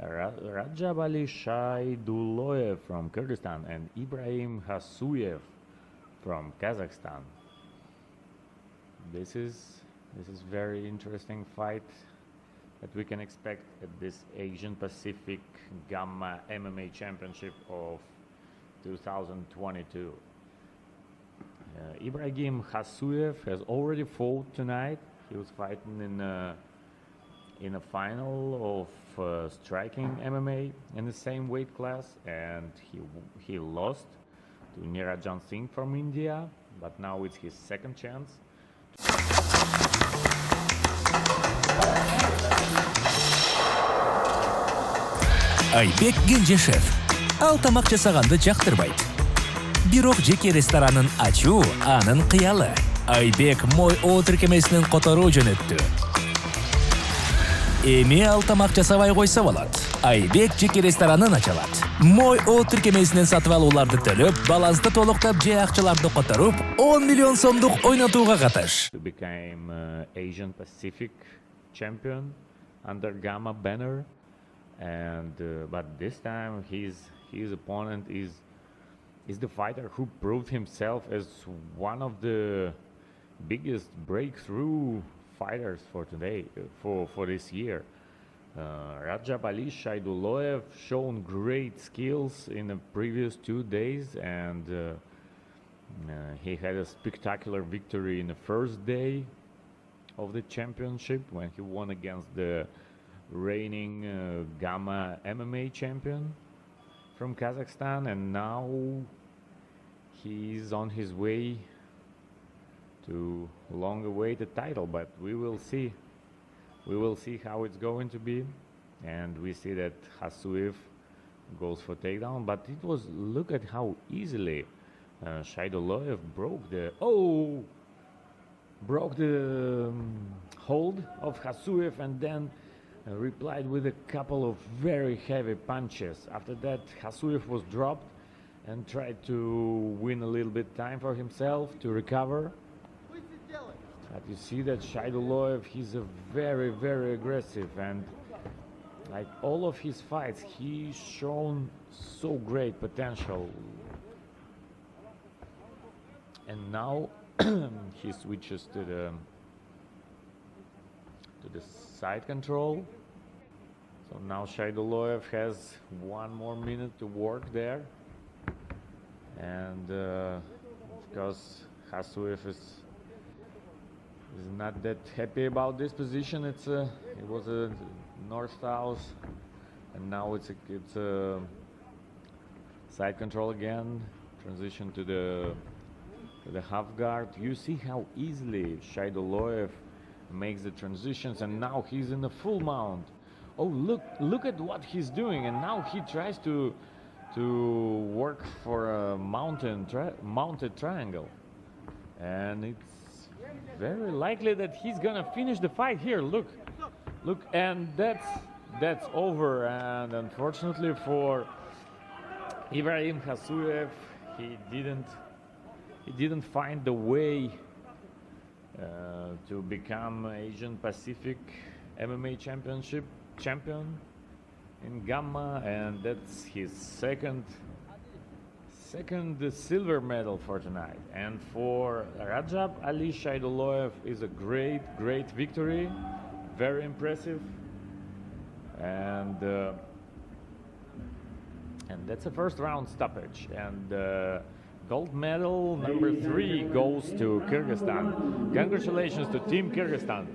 Ражабали Шайдуллаев from Kyrgyzstan and Ibrahim Hasuyev from Kazakhstan. This is very interesting fight that we can expect at this Asian Pacific Gamma MMA Championship of 2022. Ibrahim Hasuyev has already fought tonight. He was fighting in a final of striking MMA in the same weight class, and he lost to Nirajan Singh from India, but now it's his second chance. Айбек Генжешев ал тамак жасаганды жактырбайт. Бирок жеке ресторанын ачуу анын кыялы. Айбек мой о тиркемесинин которуу жөнөттү. Эми ал тамак жасабай койсо болот. Айбек жеке ресторанын ачалат. Мой о тиркемесинен сатып алууларды төлөп, балансты толуктап же акчаларды которуп, 10 миллион сомдук ойнотууга катыш. He became Asian Pacific champion under Gamma banner. And but this time his opponent is the fighter who proved himself as one of the biggest breakthrough fighters for today, for this year. Ражабали Шайдуллаев shown great skills in the previous 2 days, and he had a spectacular victory in the first day of the championship when he won against the reigning Gamma MMA champion from Kazakhstan, and now he's on his way to long-awaited title. But we will see how it's going to be, and we see that Hasuyev goes for takedown. But it was, look at how easily Shaidullayev broke the hold of Hasuyev, and then replied with a couple of very heavy punches. After that, Hasuyev was dropped and tried to win a little bit time for himself to recover. But you see that Shaidullayev, he's a very, very aggressive, and like all of his fights, he's shown so great potential. And now he switches to the side control. So now Shaidullayev has 1 more minute to work there, and because Hasuyev is not that happy about this position. It was a north-south, and now it's a side control again. Transition to the half guard. You see how easily Shaidullayev makes the transitions, and now he's in the full mount. Oh, look at what he's doing, and now he tries to work for a mounted triangle, and it's very likely that he's gonna finish the fight here. Look, and that's over. And unfortunately for Ibrahim Hasuyev, he didn't find the way to become Asian Pacific MMA champion in Gamma, and that's his second silver medal for tonight. And for Ражабали Шайдуллаев is a great victory, very impressive, and that's a first round stoppage. And gold medal number 3 goes to Kyrgyzstan. Congratulations to Team Kyrgyzstan.